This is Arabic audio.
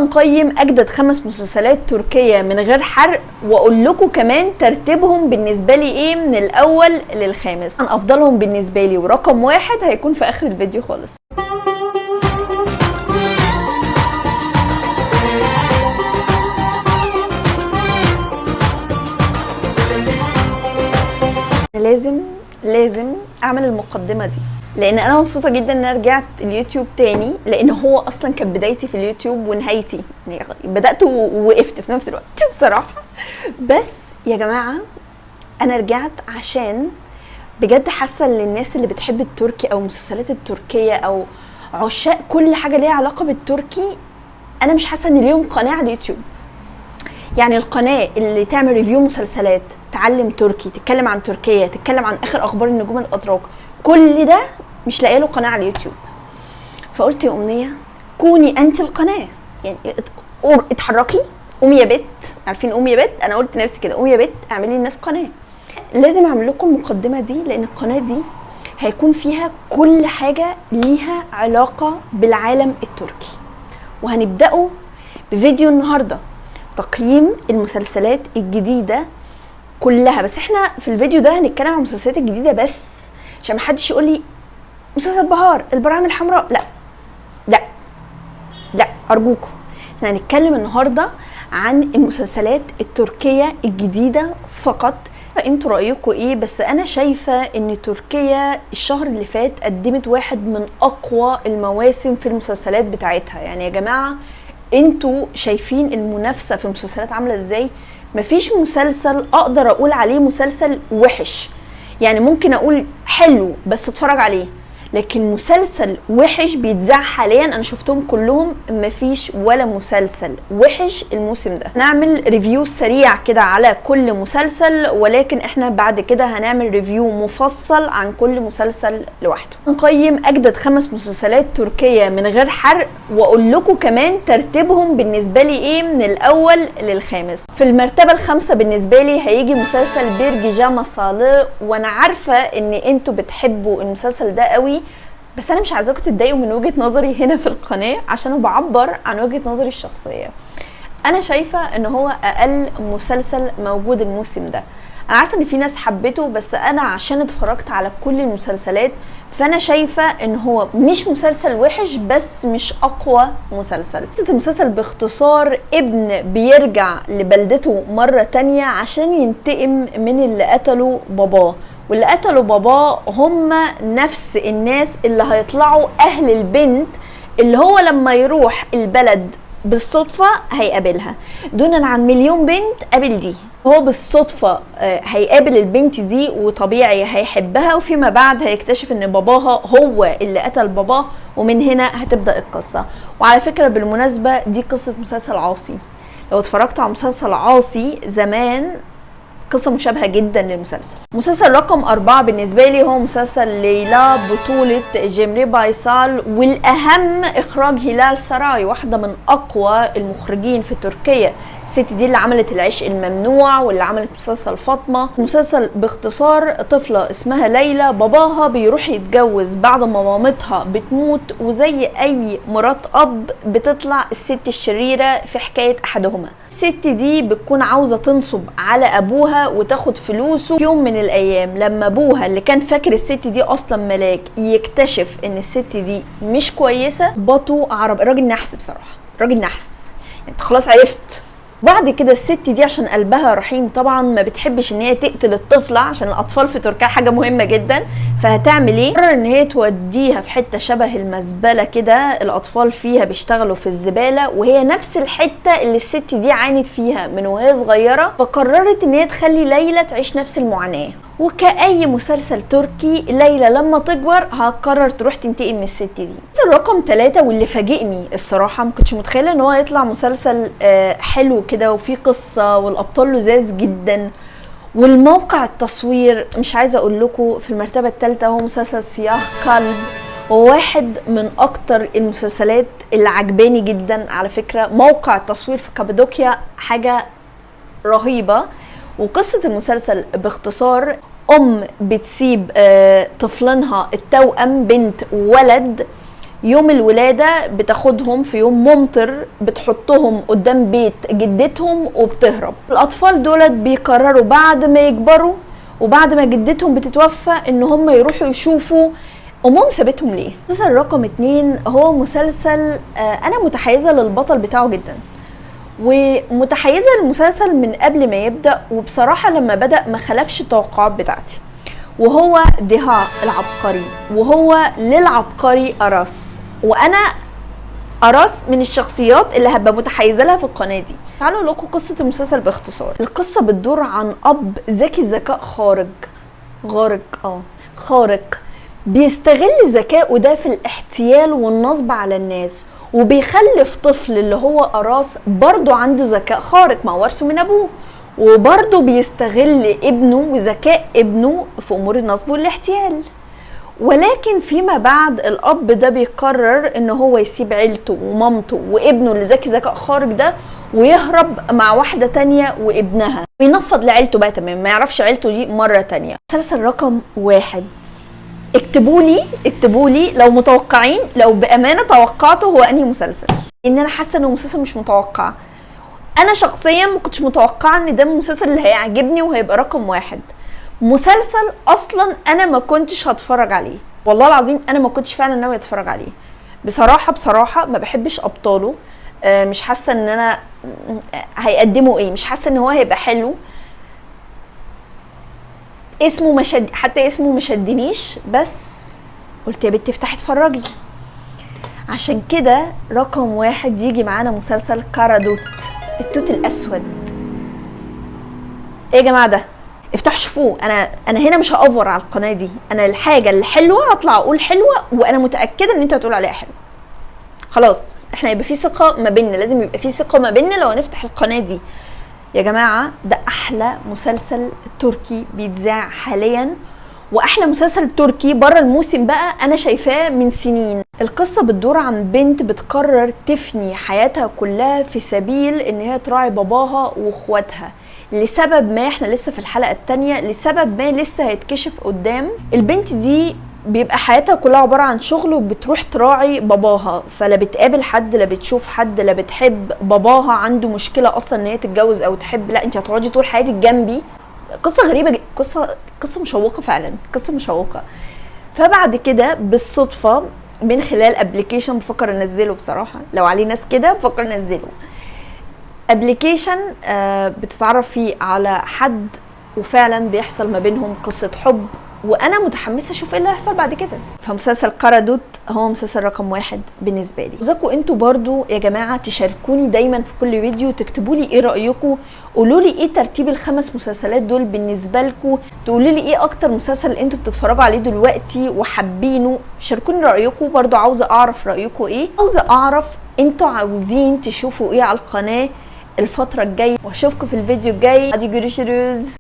نقيم اجدد 5 مسلسلات تركية من غير حرق، واقول لكم كمان ترتيبهم بالنسبة لي ايه من الاول للخامس. افضلهم بالنسبة لي ورقم 1 هيكون في اخر الفيديو خالص. لازم اعمل المقدمة دي، لان انا مبسوطه جدا ان انا رجعت اليوتيوب تاني، لان هو اصلا كانت بدايتي في اليوتيوب ونهايتي، يعني بدات ووقفت في نفس الوقت بصراحه. بس يا جماعه انا رجعت عشان بجد حاسه ان الناس اللي بتحب التركي او المسلسلات التركيه او عشاق كل حاجه ليها علاقه بالتركي، انا مش حاسه ان ليهم قناه على اليوتيوب. يعني القناه اللي تعمل ريفيو مسلسلات، تعلم تركي، تتكلم عن تركيا، تتكلم عن اخر اخبار النجوم الاتراك، كل ده مش لاقيه له قناه على اليوتيوب. فقلت يا امنيه كوني انت القناه، يعني اتحركي، قومي يا بت، عارفين قومي يا بت، انا قلت نفسي كده، قومي يا بت اعملي للناس قناه. لازم اعمل لكم المقدمه دي، لان القناه دي هيكون فيها كل حاجه ليها علاقه بالعالم التركي. وهنبداوا بفيديو النهارده تقييم المسلسلات الجديده كلها. بس احنا في الفيديو ده هنتكلم عن المسلسلات الجديده بس، عشان محدش يقول لي مسلسل بهار، البراعم الحمراء، لا ارجوكم. احنا هنتكلم النهارده عن المسلسلات التركيه الجديده فقط. انتوا رايكم ايه؟ بس انا شايفه ان تركيا الشهر اللي فات قدمت واحد من اقوى المواسم في المسلسلات بتاعتها. يعني يا جماعه انتوا شايفين المنافسه في المسلسلات عامله ازاي؟ مفيش مسلسل اقدر اقول عليه مسلسل وحش، يعني ممكن اقول حلو بس اتفرج عليه، لكن مسلسل وحش بيتذاع حاليا انا شفتهم كلهم، مفيش ولا مسلسل وحش الموسم ده. نعمل ريفيو سريع كده على كل مسلسل، ولكن احنا بعد كده هنعمل ريفيو مفصل عن كل مسلسل لوحده. نقيم اجدد 5 مسلسلات تركية من غير حرق، واقول لكم كمان ترتيبهم بالنسبة لي ايه من الاول للخامس. في المرتبة ال5 بالنسبة لي هيجي مسلسل بير جيجاما صالح، وانا عارفة ان انتوا بتحبوا المسلسل ده قوي، بس انا مش عايزاكم تتضايقوا من وجهة نظري هنا في القناة، عشان انا بعبر عن وجهة نظري الشخصية. انا شايفة ان هو اقل مسلسل موجود الموسم ده. انا عارفة ان في ناس حبته، بس انا عشان اتفرجت على كل المسلسلات فانا شايفة ان هو مش مسلسل وحش، بس مش اقوى مسلسل. المسلسل باختصار ابن بيرجع لبلدته مرة تانية عشان ينتقم من اللي قتلوا باباه، واللي قتلوا باباه هم نفس الناس اللي هيطلعوا اهل البنت اللي هو لما يروح البلد بالصدفة هيقابلها، دونا عن مليون بنت قابل دي. هو بالصدفة هيقابل البنت دي، وطبيعي هيحبها، وفيما بعد هيكتشف ان باباها هو اللي قتل باباه، ومن هنا هتبدأ القصة. وعلى فكرة بالمناسبة دي قصة مسلسل عاصي، لو اتفرجتوا على مسلسل عاصي زمان قصة مشابهة جدا للمسلسل. مسلسل رقم 4 بالنسبة لي هو مسلسل ليلى بطولة جيمري بايسال، والأهم إخراج هلال سراي، واحدة من أقوى المخرجين في تركيا. الست دي اللي عملت العشق الممنوع، واللي عملت مسلسل فاطمة. المسلسل باختصار طفلة اسمها ليلى، باباها بيروح يتجوز بعد ما مامتها بتموت، وزي أي مرات أب بتطلع الست الشريرة في حكاية أحدهما. الست دي بتكون عاوزة تنصب على أبوها وتاخد فلوسه. يوم من الايام لما ابوها اللي كان فاكر الست دي اصلا ملاك يكتشف ان الست دي مش كويسه، بطوا عرب. راجل نحس بصراحه، راجل نحس، انت خلاص عرفت. بعد كده الست دي عشان قلبها رحيم طبعا ما بتحبش ان هي تقتل الطفله، عشان الاطفال في تركيا حاجه مهمه جدا. فهتعمل ايه؟ قرر ان هي توديها في حته شبه المزبله كده، الاطفال فيها بيشتغلوا في الزباله، وهي نفس الحته اللي الست دي عانت فيها من وهي صغيره. فقررت ان هي تخلي ليلى تعيش نفس المعاناه. وكأي مسلسل تركي ليلى لما تكبر هتقرر تروح تنتقم من الست دي. مسلسل رقم 3 واللي فاجئني الصراحه، ما كنتش متخيله ان هو يطلع مسلسل حلو كده وفيه قصه والابطال لذاذ جدا، والموقع التصوير مش عايزه اقول لكم. في المرتبه الثالثه هو مسلسل سياح قلب، وواحد من اكتر المسلسلات اللي عجباني جدا. على فكره موقع التصوير في كابادوكيا حاجه رهيبه. وقصه المسلسل باختصار، بتسيب طفلنها التوأم بنت وولد يوم الولادة بتاخدهم في يوم ممطر، بتحطهم قدام بيت جدتهم وبتهرب. الأطفال دولت بيقرروا بعد ما يكبروا وبعد ما جدتهم بتتوفى ان هم يروحوا يشوفوا امهم سابتهم ليه. مسلسل رقم 2 هو مسلسل انا متحيزة للبطل بتاعه جدا، ومتحيزة للمسلسل من قبل ما يبدأ، وبصراحة لما بدأ ما خلفش التوقعات بتاعتي، وهو دهاء العبقري، وهو للعبقري أراس. وأنا أراس من الشخصيات اللي هبقى متحيزة لها في القناة دي. تعالوا لكم قصة المسلسل باختصار. القصة بتدور عن أب ذكي ذكاء خارق بيستغل ذكائه ده في الاحتيال والنصب على الناس، وبيخلف طفل اللي هو أراس برضو عنده ذكاء خارق ما ورثه من أبوه، وبرضو بيستغل ابنه وذكاء ابنه في أمور النصب والاحتيال. ولكن فيما بعد الأب ده بيقرر إن هو يسيب عيلته ومامته وابنه اللي ذكي ذكاء خارق ده ويهرب مع واحدة تانية وابنها، وينفض لعيلته بقى تمام، ما يعرفش عيلته دي مرة تانية. مسلسل رقم 1، اكتبوا لي لو متوقعين، لو بأمانة توقعته هو أنهي مسلسل، إن أنا حاسة إنه مسلسل مش متوقع. أنا شخصيا ما كنتش متوقعة إن ده المسلسل اللي هيعجبني وهيبقى رقم 1. مسلسل أصلا أنا ما كنتش هتفرج عليه، والله العظيم أنا ما كنتش فعلا ناوية أتفرج عليه. بصراحة ما بحبش أبطاله، مش حاسة إن أنا هيقدموا إيه، مش حاسة إن هو هيبقى حلو. اسمه حتى اسمه مشدنيش، بس قلت يا بنتي افتحي اتفرجي. عشان كده رقم 1 يجي معانا مسلسل كارادوت، التوت الاسود. ايه يا جماعه ده؟ افتحوا شوفوه. انا هنا مش هأوفر على القناه دي، انا الحاجه الحلوه هطلع اقول حلوه، وانا متاكده ان انتوا هتقولوا عليها حلوه. خلاص احنا يبقى في ثقه ما بيننا، لازم يبقى في ثقه ما بيننا لو هنفتح القناه دي. يا جماعة ده أحلى مسلسل تركي بيتذاع حاليا، وأحلى مسلسل تركي بره الموسم بقى أنا شايفاه من سنين. القصة بتدور عن بنت بتقرر تفني حياتها كلها في سبيل إن هي تراعي باباها وإخواتها لسبب ما، احنا لسه في الحلقة التانية، لسبب ما لسه هيتكشف قدام. البنت دي بيبقى حياتها كلها عبارة عن شغل، وبتروح تراعي باباها، فلا بتقابل حد، لا بتشوف حد، لا بتحب. باباها عنده مشكلة اصلا ان هي تتجوز او تحب، لا انت هتقعدي طول حياتك جنبي. قصة غريبة، قصة مشوقة فعلا، قصة مشوقة. فبعد كده بالصدفة من خلال ابليكيشن بفكر انزله، بصراحة لو عليه ناس كده بفكر انزله ابليكيشن بتتعرف فيه على حد، وفعلا بيحصل ما بينهم قصة حب، وانا متحمسه اشوف ايه اللي هيحصل بعد كده. فمسلسل كارادوت هو مسلسل رقم 1 بالنسبه لي. عاوزاكم انتوا برضو يا جماعه تشاركوني دايما في كل فيديو، تكتبوا لي ايه رايكم، قولوا لي ايه ترتيب ال5 مسلسلات دول بالنسبه لكم، تقولوا لي ايه اكتر مسلسل انتوا بتتفرجوا عليه دلوقتي وحابينه. شاركوني رايكم برضو، عاوزه اعرف رايكم ايه، عاوزه اعرف انتوا عاوزين تشوفوا ايه على القناه الفتره الجايه. واشوفكم في الفيديو الجاي. ادي جوريشروز.